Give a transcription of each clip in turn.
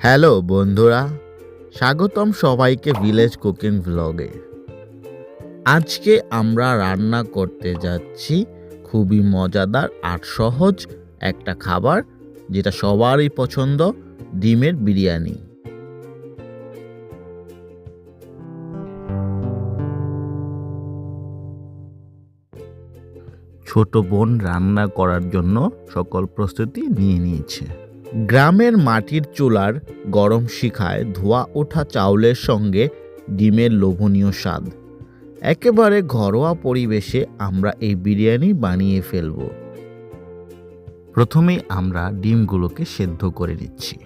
Hello বন্ধুরা, স্বাগতম সবাইকে ভিলেজ কুকিং ভ্লগে। আজকে আমরা রান্না করতে যাচ্ছি খুবই মজাদার আর সহজ একটা খাবার, যেটা সবারই পছন্দ, ডিমের বিরিয়ানি। ছোট বোন রান্না করার জন্য সকল প্রস্তুতি নিয়ে নিয়েছে। গ্রামের মাটির চুলার গরম শিখায় ধোয়া ওঠা চাউলের সঙ্গে ডিমের লোভনীয় স্বাদ। একেবারে ঘরোয়া পরিবেশে আমরা এই বিরিয়ানি বানিয়ে ফেলব। প্রথমেই আমরা ডিমগুলোকে সেদ্ধ করে নিচ্ছি।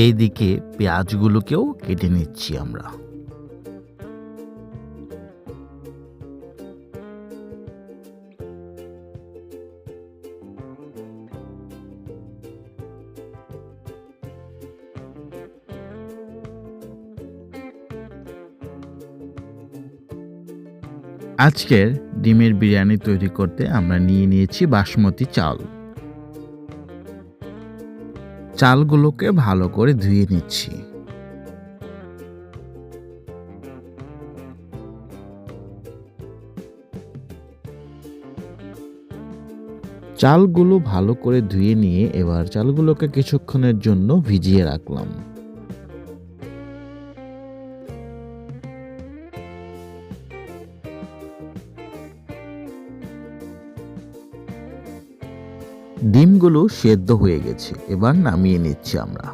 এইদিকে পেঁয়াজগুলোকেও কেটে নিচ্ছি আমরা। আজকের ডিমের বিরিয়ানি তৈরি করতে আমরা নিয়ে নিয়েছি বাসমতি চাল। চালগুলোকে ভালো করে ধুয়ে নিচ্ছি। চালগুলো ভালো করে ধুয়ে নিয়ে এবার চালগুলোকে কিছুক্ষণের জন্য ভিজিয়ে রাখলাম। ডিমগুলো সেদ্ধ হয়ে গেছে, এবার নামিয়ে নিচ্ছি আমরা।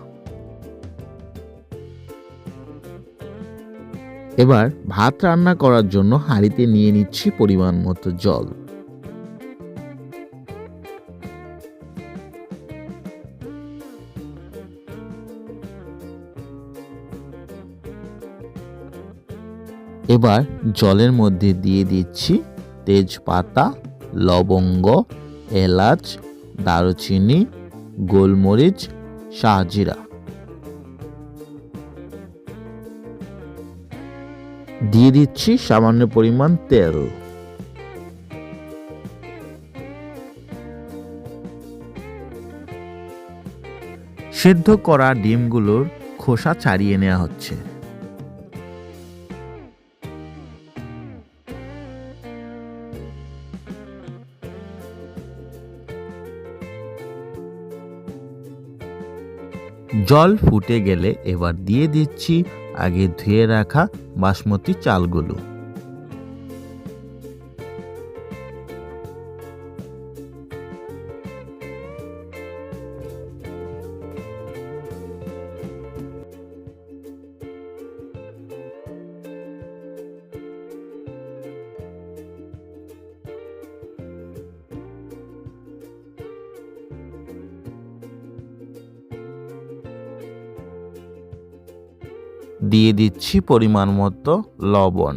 এবার ভাত রান্না করার জন্য হাঁড়িতে নিয়ে নিচ্ছি পরিমাণ মতো জল। এবার জলের মধ্যে দিয়ে দিচ্ছি তেজপাতা, লবঙ্গ, এলাচ, দারুচিনি, গোলমরিচ, শাহজিরা। দিয়ে দিচ্ছি সামান্য পরিমাণ তেল। সেদ্ধ করা ডিমগুলোর খোসা ছাড়িয়ে নেওয়া হচ্ছে। জল ফুটে গেলে এবার দিয়ে দিচ্ছি আগে ধুয়ে রাখা বাসমতি চালগুলো। দিয়ে দিচ্ছি পরিমাণ মতো লবণ।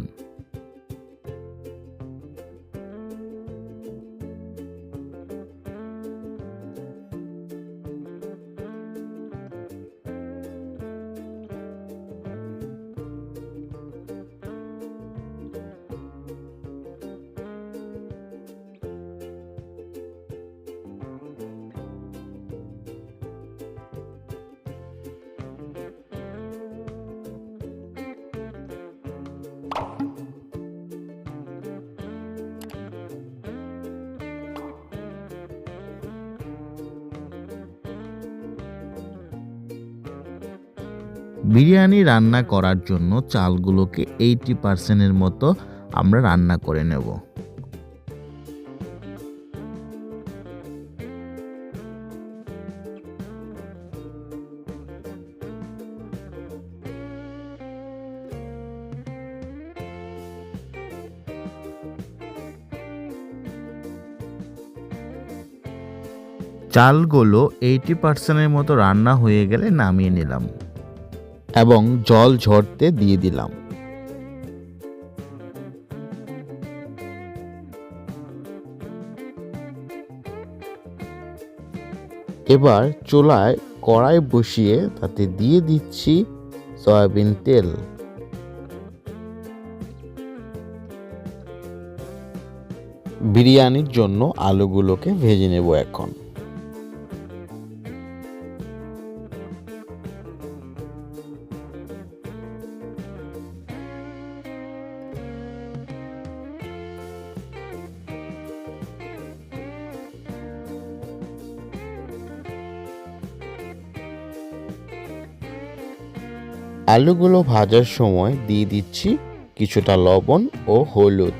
বিরিয়ানি রান্না করার জন্য চালগুলোকে 80% মতো আমরা রান্না করে নেব। চালগুলো 80% মতো রান্না হয়ে গেলে নামিয়ে নিলাম এবং জল ঝরতে দিয়ে দিলাম। এবার চুলায় কড়াই বসিয়ে তাতে দিয়ে দিচ্ছি সয়াবিন তেল। বিরিয়ানির জন্য আলুগুলোকে ভেজে নেব এখন। আলুগুলো ভাজার সময় দিয়ে দিচ্ছি কিছুটা লবণ ও হলুদ।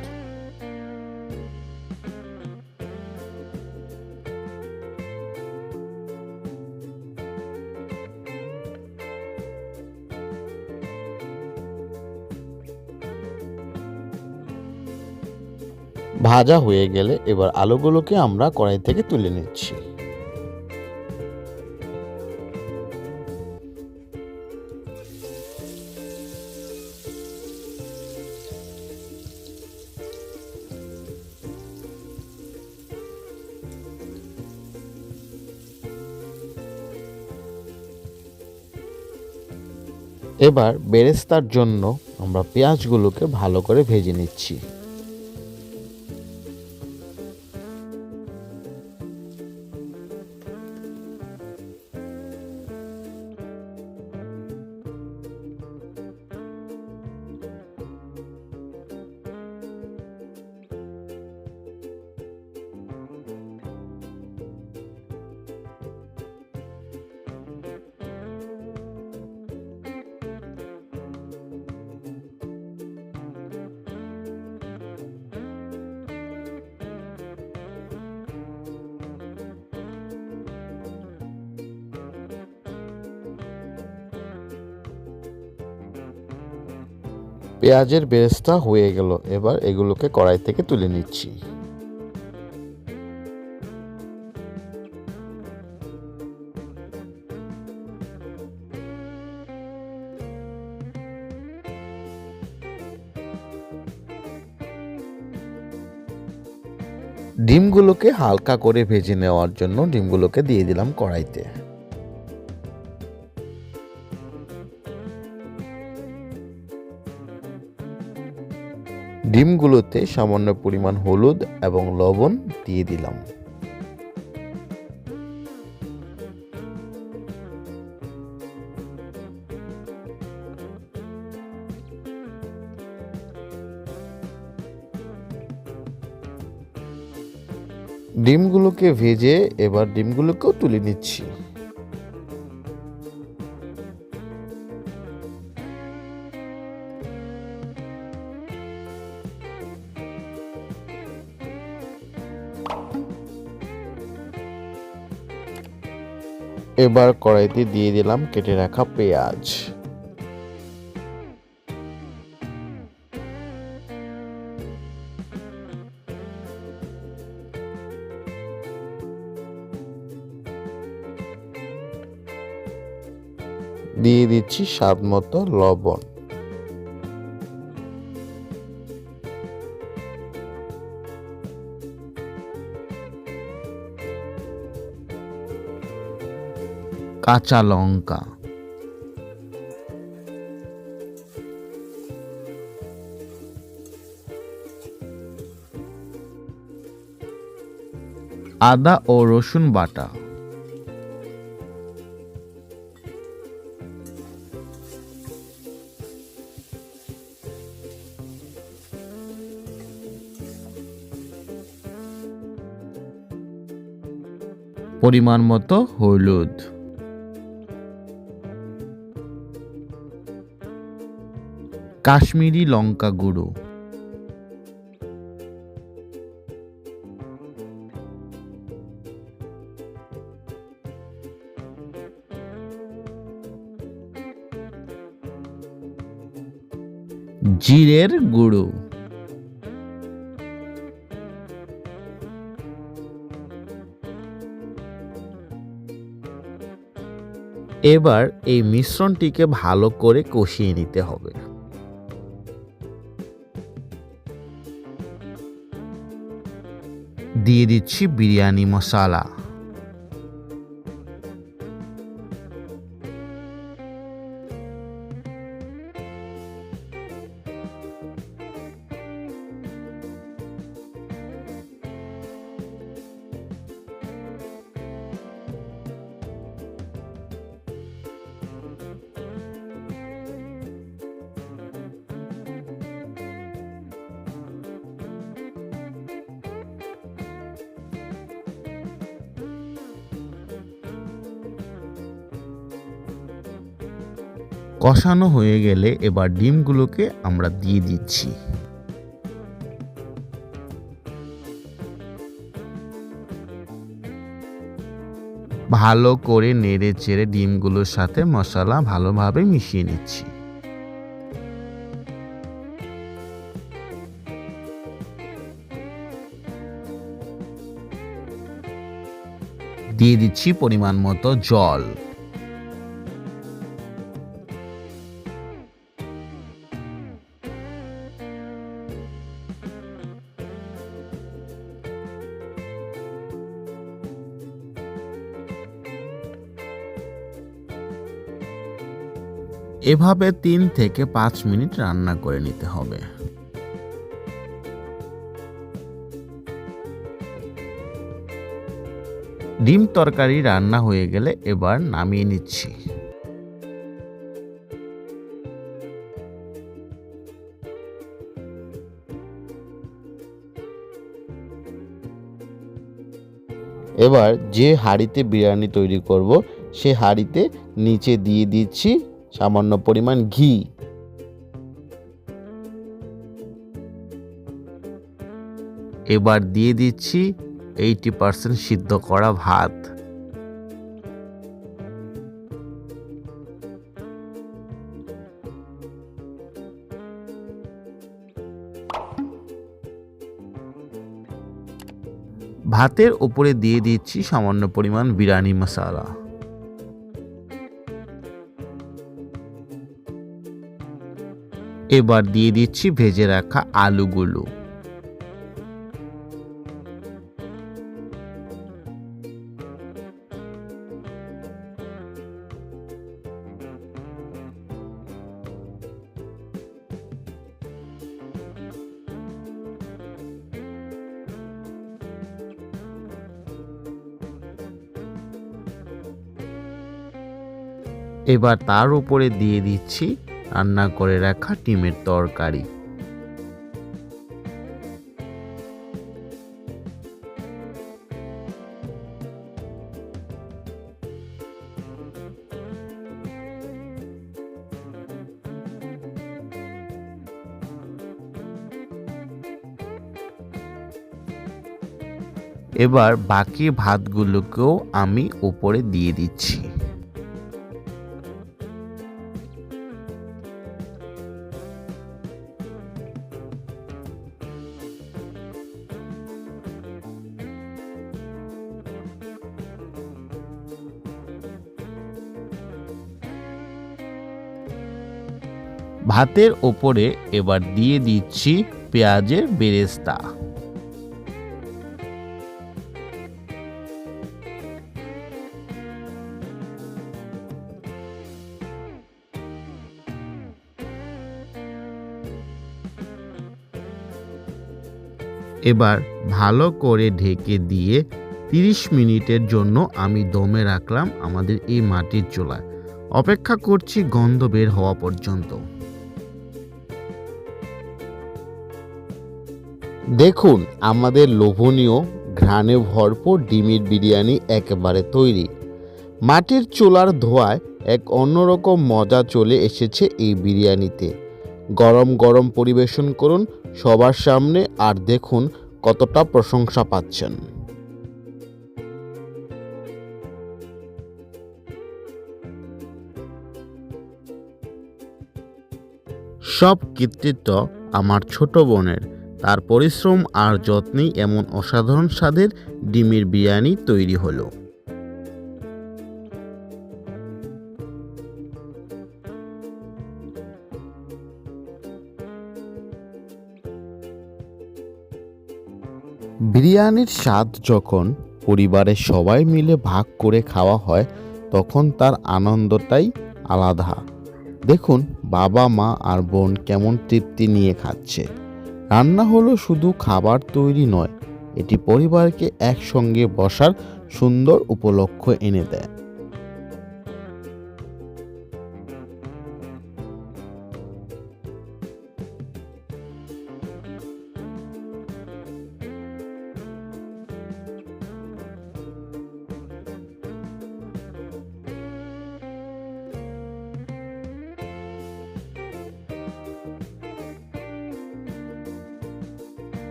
ভাজা হয়ে গেলে এবার আলুগুলোকে আমরা কড়াই থেকে তুলে নিচ্ছি। এবার বেরেস্তার জন্য আমরা পেঁয়াজগুলোকে ভালো করে ভেজে নিচ্ছি। পেঁয়াজের বেরেস্তা হয়ে গেল, এবার এগুলোকে কড়াই থেকে তুলে নিচ্ছি। ডিমগুলোকে হালকা করে ভেজে নেওয়ার জন্য ডিমগুলোকে দিয়ে দিলাম কড়াইতে। ডিমগুলোতে সামান্য পরিমাণ হলুদ এবং লবণ দিয়ে দিলাম। ডিমগুলোকে ভেজে এবার ডিমগুলোকেও তুলে নিচ্ছি। এবার কড়াইতে দিয়ে দিলাম কেটে রাখা পেঁয়াজ। দিয়ে দিচ্ছি স্বাদ মতো লবণ। কাঁচা লঙ্কা, আদা ও রসুন বাটা, পরিমাণ মতো হলুদ, কাশ্মীরি লঙ্কা গুঁড়ো, জিরের গুঁড়ো, এবার এই মিশ্রণটিকে ভালো করে কষিয়ে নিতে হবে। দিয়ে দিচ্ছি বিরিয়ানি মশলা, কষানো হয়ে গেলে এবার ডিমগুলোকে আমরা দিয়ে দিচ্ছি। ভালো করে নেড়ে চেড়ে ডিমগুলোর সাথে মশলা ভালোভাবে মিশিয়ে নিচ্ছি। দিয়ে দিচ্ছি পরিমাণ মতো জল। এভাবে 3 থেকে 5 মিনিট রান্না করে নিতে হবে। ডিম তরকারি রান্না হয়ে গেলে এবার নামিয়ে নিচ্ছি। এবার যে হাঁড়িতে বিরিয়ানি তৈরি করব সে হাঁড়িতে নিচে দিয়ে দিচ্ছি সামান্য পরিমাণ ঘি। এবার দিয়ে দিচ্ছি 80% সিদ্ধ করা ভাত। ভাতের উপরে দিয়ে দিচ্ছি সামান্য পরিমাণ বিরিয়ানি মশলা। এবার দিয়ে দিচ্ছি ভেজে রাখা আলুগুলো। এবার তার উপরে দিয়ে দিচ্ছি রান্না করে রাখা ডিমের তরকারি। এবার বাকি ভাতগুলোকেও আমি উপরে দিয়ে দিচ্ছি। ভাতের ওপরে এবার দিয়ে দিচ্ছি পেঁয়াজের বেরেস্তা। এবার ভালো করে ঢেকে দিয়ে 30 মিনিটের জন্য আমি দমে রাখলাম আমাদের এই মাটির চুলায়। অপেক্ষা করছি গন্ধ বের হওয়া পর্যন্ত। দেখুন আমাদের লোভনীয় ঘ্রাণে ভরপুর ডিমের বিরিয়ানি একেবারে তৈরি। মাটির চুলার ধোঁয়ায় এক অন্যরকম মজা চলে এসেছে এই বিরিয়ানিতে। গরম গরম পরিবেশন করুন সবার সামনে আর দেখুন কতটা প্রশংসা পাচ্ছেন। সব কৃতিত্ব আমার ছোট বোনের। তার পরিশ্রম আর যত্নেই এমন অসাধারণ স্বাদের ডিমের বিরিয়ানি তৈরি হলো। বিরিয়ানির স্বাদ যখন পরিবারের সবাই মিলে ভাগ করে খাওয়া হয় তখন তার আনন্দটাই আলাদা। দেখুন বাবা মা আর বোন কেমন তৃপ্তি নিয়ে খাচ্ছে। রান্না হলো শুধু খাবার তৈরি নয়, এটি পরিবারকে একসঙ্গে বসার সুন্দর উপলক্ষ এনে দেয়।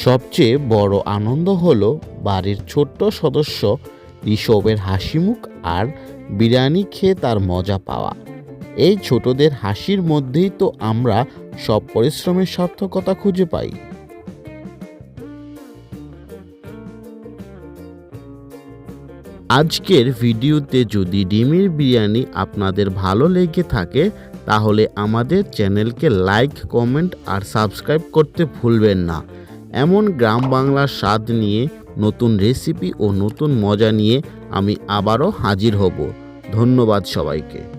সবচেয়ে বড় আনন্দ হলো বাড়ির ছোট্ট সদস্য ঋষভের হাসিমুখ আর বিরিয়ানি খেয়ে তার মজা পাওয়া। এই ছোটদের হাসির মধ্যেই তো আমরা সব পরিশ্রমের সার্থকতা খুঁজে পাই। আজকের ভিডিওতে যদি ডিমের বিরিয়ানি আপনাদের ভালো লেগে থাকে তাহলে আমাদের চ্যানেলকে লাইক, কমেন্ট আর সাবস্ক্রাইব করতে ভুলবেন না। এমন গ্রাম বাংলার স্বাদ নিয়ে নতুন রেসিপি ও নতুন মজা নিয়ে আমি আবারও হাজির হব। ধন্যবাদ সবাইকে।